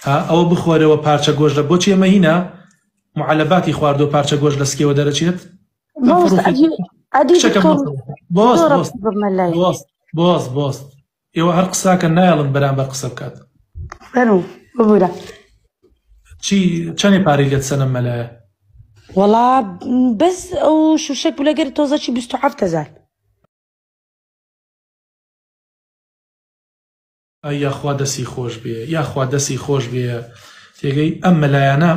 ئەوە بخۆرەوە پارچە گۆژ لە بۆچی ئەمە هینە معلباتی خواردۆ پارچە گۆژ لە سکێوە دەرەچێت بۆست ئێوە هەر قساکە نایڵن بەرامبەر قسە بکات چەندێ پارەی لێت سەنم مەلایە وەڵا بەس ئەو شوشەک بولەگەر تۆزەکی 27,000 یاخوا دەسی خۆش بێ یاخوا دەسی خۆش بێ تێگەی ئەم مەلایانە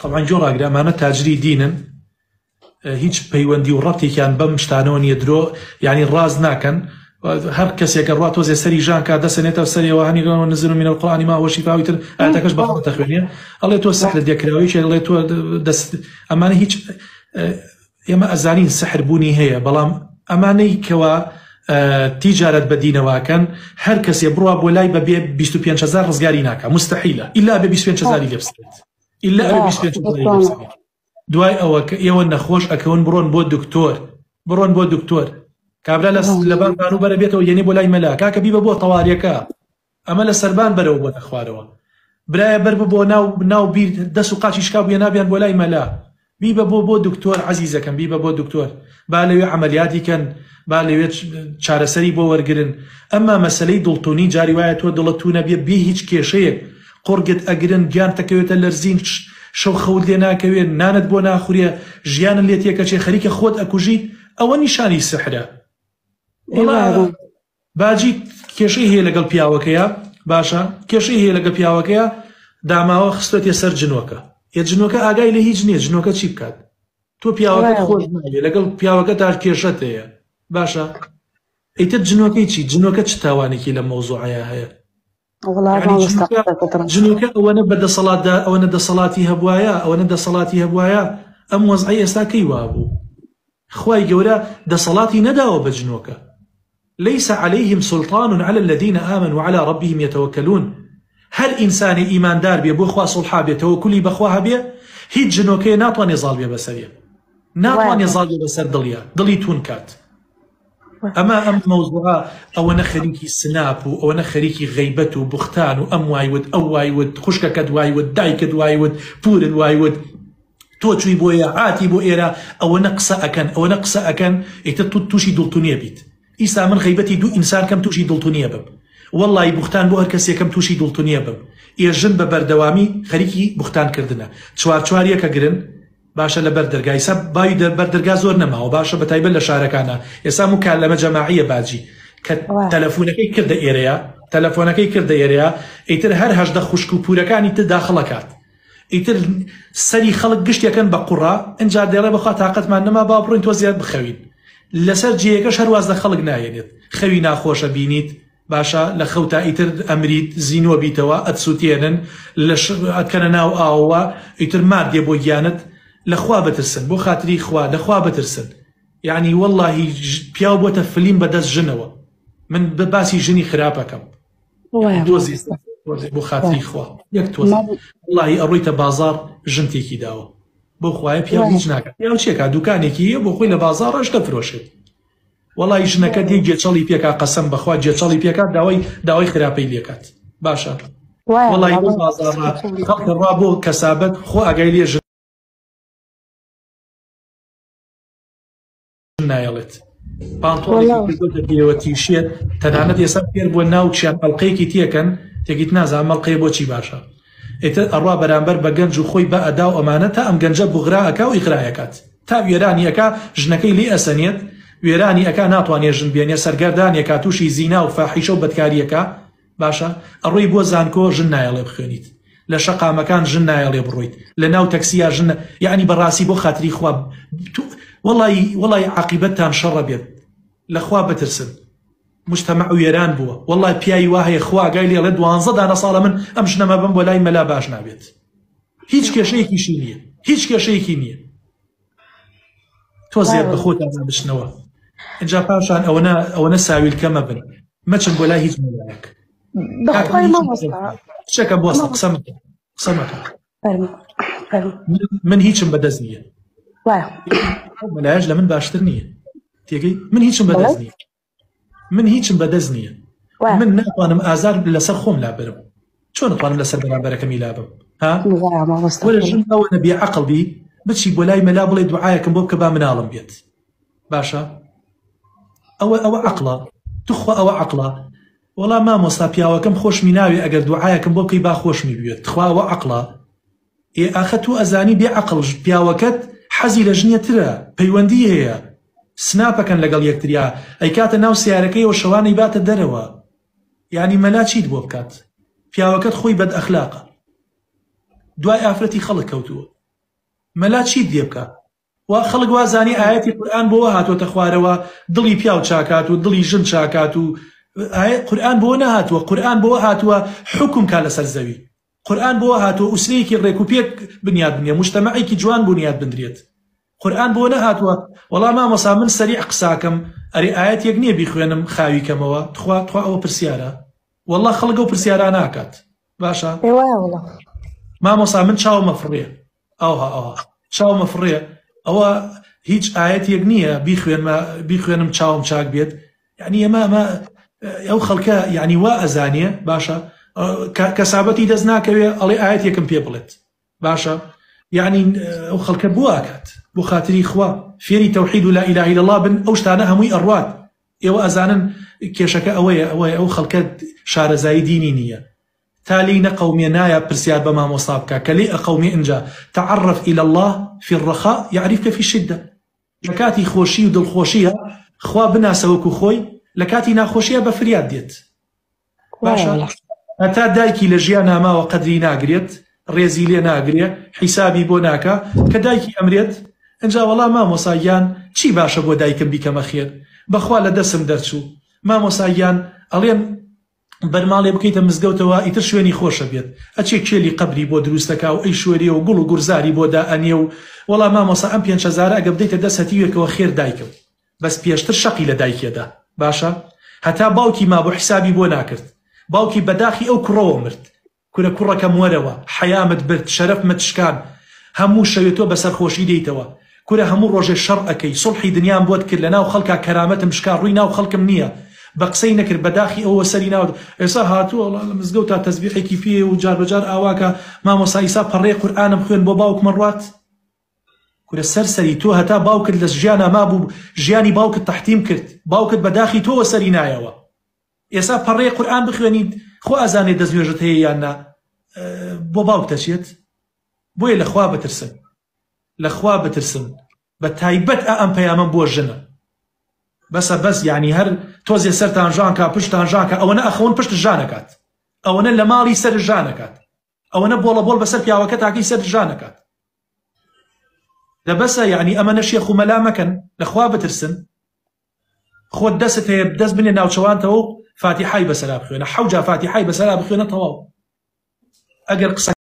طبعا جۆڕاگرامانە تاجری دینن هیچ پەیوەندی و ڕەتێکیان بەم شتانەوە نیە درۆ یعنی ڕاز ناکەن هەر کەسێکە ڕات تۆزێ سەری ژان کا دەسەنێتە سەریەوە هەنیگەەوە نزل من القرآن ما هو شفاء تر ئاەتەکەش بەخۆ دەخوێنێ ئەڵێ تۆ سەحر دێکراوی ئەڵێ تۆ دەست ئەمانە هیچ ئێمە ئەزانین سەحر بوونی هەیە بەڵام ئەمانەی کەوە تیجارەت بە دینەوەکەن هەر کەسێ بڕوا بۆ لای بەبێ 25,000 ڕزگاری ناکە مستحیلە ئیلا بە 25,000 لێ بسرێت ئیلا بە 25,000 دوای ئەوە کە ئێوە نەخۆش ئەکەون بڕۆن بۆ دکتۆر بڕۆن بۆ دکتۆر کابرا لەبەر بانوبەرە بێتەوە یەنێ بۆ لای مەلا کاکە بیبە بۆ تەواریەکە ئەمە لە سەربان بەرەوە بۆ دەخوارەوە برایە بەر بۆ ناو بیر دەست و قاچی شکا بووە نابیان بۆ لای مەلا بیبە بۆ دکتۆر عەزیزەکەم بیبە بۆ دکتۆر با لەوێ عەمەلیاتی کەن با لەوێ چارەسەری بۆ وەرگرن ئەمما مەسەلەی دڵتونی جاری وایە تۆ دڵت تو نەبێ بێ هیچ کێشەیەک قورگت ئەگرن گیان تەکەوێتە لەرزین شەو خەوت لێ ناکەوێت نانت بۆ ناخورێ ژیانت لێت یەکەچێ خەریکە خۆت ئەکوژیت ئەوە نیشانی سحرە باجی کێشەی هەیە لەگەڵ پیاوەکەیە باشە کێشەی هەیە لەگەڵ پیاوەکەیە داماوە خستێتە سەر جنۆکە جنۆکە ئاگای لە هیچ نییە جنۆکە چی بکات تۆ پیاوەکەت خۆش ناوێ لەگەڵ پیاوەکە تا کێشەت هەیە باشە ئەیتر جنۆکەی چی جنۆکە چ تاوانێکی لە مەوزوعەیە هەیە جنۆکە ئەوەنە بەدەسەڵاتدا ئەوەنە دەسەڵاتی هەبوایە ئەوەنە دەسەڵاتی هەبوایە ئەم وەزعی ئێستا کەی وابوو خوای گەورە دەسەڵاتی نەداوە بە جنۆکە ليس عليهم سلطان على الذين آمنوا وعلى ربهم يتوكلون هر إنسان إيمان دار بيه بو خوا صلحا بيه توكلي بخواها بيه هيد جنوكي ناطواني ظال بيه بسرية ناطواني ظال بيه بسر دلي تونكات أما أم موضوعا أو نخريكي سناب أو نخريكي غيبت وبختان وأم وايود أو وايود خشكا كد وايود داي كد وايود بور وايود توتشي بويا عاتي بو إيرا أو نقص أكن توشي دلتونية بيت ئیستا من غیبەتی دوو ئینسان کەم تووشی دڵتونیە بم وەڵڵی بوختان بۆ هەر کەسێکم تووشی دڵتونیە بم ئێژن بە بەردەوامی خەریکی بوختانکردنە چوارچواریەکە گرن باشە لە بەر دەرگای سا باوی بەر دەرگا زۆر نەماوە باشە بە تایبەت لە شارەکانە ئێستا مکالەمە جەماعیە باجی کە تەلەفۆنەکەی کردە ئێرەیە ئیتر هەر هەژدە خوشک و پورەکانی تر داخڵەکات ئیتر سەری خەڵک گشتێکەکەن بە قوڕا ئەجا دێڵێ بەخوا تااقەتمان نەما با بڕۆین تۆ زیاد بخەوین لەسەر جێیەکەش هەرواز لە خەڵک نایێنێت خەوی ناخۆشە بینیت باشە لە خەوتا ئیتر ئەمریت زیینوە بیتەوە ئەتسووتێنن ئەکەنە ناو ئاوە ئیتر مادێ بۆ گیانت لەخوا بترسن بۆ خاتری خوا لەخوا بترسن یعنی وەڵڵاهی پیاو بۆتە فلیم بەدەست ژنەوە من باسی ژنی خراپەکەم دۆزی بۆ خاتری خوا یەک تۆز وەڵڵاهی ئەڕۆیتە بازاڕ ژنتێکی داوە بۆ خوایە پیاو هیچ ناکە پیاو چێکە دوکانێکی بۆ خۆی لە بازاڕەش دەفرۆشێت وەڵی ژنەکە دی جێچەڵی پێکا قەسەم بەخوا جێچەڵی پێکات داوای خراپەی لێکات باشە وەڵی بۆ بازاڕە خەڵکە ڕوا بۆ کەسابەت خۆ ئاگای لێ ژن نایەڵێت پانتۆڵێکی تیشێت تەنانەت ئێستا پێر بۆ ناوچیان ئەڵقەیەکی تێکەن تێگیت نازان مەڵقەیە بۆچی باشە ئێتر ئەڕوا بەرامبەر بە گەنج و خۆی بە ئەدا و ئەمانە تا ئەم گەنجە بغرا ئەکا و ئیقرایەکات تا وێرانی ئەکا ژنەکەی لێ ئەسەنێت وێرانی ئەکا ناتوانێت ژن بێنێ سەرگەردانێکا تووشی زینا و فاحیشە و بەدکاریەکە باشە ئەڕۆی بۆ زانکۆ ژن نایەڵێ بخوێنیت لە شەقامەکان ژن نایەڵێ بڕۆیت لە ناو تەکسیا ژن یعنی بەڕاستی بۆ خاتری خوا وەڵی عاقیبەتتان شەڕە بێت لەخوا بترسن مجتمع وێران بووە وەڵی پیاوی وا هەیە خوا گای لێڵێ 12 دانە ساڵە من ئەم ژنەمە بم بۆ لای مەلا باش نابێت هیچ کێشەیەکیشی نییە هیچ کێشەیەکی نییە تۆ زێر بە خۆت ئازا بشنەوە اینجا پاشان ئەوەنە ساویلکەمە بن مەچن بۆ لای هیچ مەلایەک شەکە بۆستە قسەمەکە من هیچم بەدەست نییە مەلایەش لە من باشتر نییە تێگەی من هیچم بەدەست نییە من ناتوانم ئازار لەسەر خۆم لا برم چۆن نتوانم لەسەر بەرامبەرەکەمی لابم ها وەرە ژن ئەوە نەبێ عەقڵ بی بچی بۆ لای مەلا بڵێ دوعایەکەم بۆ بکە با مناڵم بێت باشە ئەوە عەقڵە توخوا ئەوە عەقڵە وەڵا مامۆستا پیاوەکەم خۆشمی ناوێ ئەگەر دوعایەکەم بۆ بکەی با خۆشمی بوێت خوا ئەوە عەقڵە ئاخە تو ئەزانی بێ عەقڵ پیاوەکەت حەزی لە ژنیەترە پەیوەندی هەیە سناپەکەن لەگەڵ یەکتریا ئەیکاتە ناو سیارەکەیەوە شەوانەی باتە دەرەوە یعنی مەلا چیت بۆ بکات پیاوەکەت خۆی بەد ئەخلاقە دوای ئافرەتی خەڵک کەوتووە مەلا چیت دێ بکات وا خەڵک وازانی ئاەتی قورئان بۆ هاتوۆتە خوارەوە دڵی پیاو چاکات و دڵی ژن چاکات و قورئان بۆ نەهاتووە قورئان بۆ هاتووە حکم کا لەسەر زەوی قورئان بۆ هاتووە ئوسرەیەکی ڕێکوپێک بنیاد بنێ مجتەمەعێکی جوان بنیاد بندرێت قورئان بۆ نەهاتووە وەڵا مامۆستا من سەریع قساکەم ئەرێ ئاەتێک نییە بیخوێنم خاوی کەمەوە تخوا ئەوە پرسیارە وەڵا خەڵک ئەو پرسیارە ناکات باشە مامۆستا من چاومە فڕێ ئەوها چاومە فڕێ ئەوە هیچ ئاەتێک نییە بیخوێنم چاوم چاک بێت یعنی ئەمە ئەو خەڵکە یعنی وا ئەزانێ باشە کەسابەتی دەست ناکەوێ ئەڵێ ئاەتێکم پێ بڵێت باشە یعنی ئەو خەڵکە بۆ ئاکات بۆ خاتری خوا فێری تەوحید و لا ئیلاهە ئیلا الله بن ئەو شتانە هەمووی ئەڕوات ئێوە ئەزانن کێشەکە ئەوەیە ئەو خەڵکە شارەزایی دینی نییە تالي نقومي نايا برسيار بما مصابك كلي قومي انجا تعرف الى الله في الرخاء يعرفك في الشده لكاتي خوشي ودل خوشيها خوا بنا سوكو خوي لكاتي نا خوشيها بفرياد ديت باشا اتا دايكي لجيانا ما وقدري ناقريت ريزيلي ناقري حسابي بوناكا كدايكي امريت انجا والله ما مصايان چي باشا بو دايكم بكم خير بخوا لدسم درچو ما مصايان الين بەرماڵێ بکەیتە مزگەوتەوە ئیتر شوێنی خۆشە بێت ئەچێ کێلی قەبری بۆ دروستەکە و ئەی شوێری و گوڵ و گورزاری بۆ دائەنێ و وەڵام مامۆستا ئەم 5,000 ئەگە بدەیتە دەست هەتیوێکەوە خێر دایکم بەس پێشتر شەقی لە دایکێدا باشە هەتا باوکی ما بۆ حسابی بۆ ناکرد باوکی بەداخی ئەو کوڕەوە مرد کورە کوڕەکەم وەرەوە حەیامت برد شەرەفمت شکان هەموو شەوێتۆ بەسەر خۆشی دەیتەوە کورە هەموو ڕۆژێ شەڕ ئەکەی سڵحی دنیام بۆت کرد لە ناو خەڵکا کەرامەتم شکان ڕووی ناو خەڵکم نییە بەقسەی نەکرد بەداخی ئەوە سەری ناوت ئێستا هاتووە لە مزگەوت تا تەسبیحێکی پێ و جار بەجار ئاواکە مامۆستا ئیسا پەڕێ قورئانم خوێن بۆ باوکمە ڕوات کورە سەرسەری تۆ هەتا باوکت لە ژیانە مابوو ژیانی باوکت تەحتیم کرد باوکت بەداخی تۆوە سەری نایەوە ئێستا پەڕێ قورئان بخوێنیت خۆ ئازانێ دەستنوێژت هەیە یان نا بۆ باوک دەچێت بۆیە لەخوا بترسن لەخوا بترسن بە تایبەت ئەم پەیامەم بۆ ژنە بس يعني هر توزي سرتان جانكا پشتان جانكا او انا اخون پشت جانكات او انا لمالي سر جانكات او انا بول بسر بياوكات هاكي سر جانكات ده بس يعني اما نشيخ ملامكن لخوا بترسن خود دست دست بني ناو شوانتو فاتحاي بسلام خوينا حوجه فاتحاي بسلام خوينا طواو اجر قصه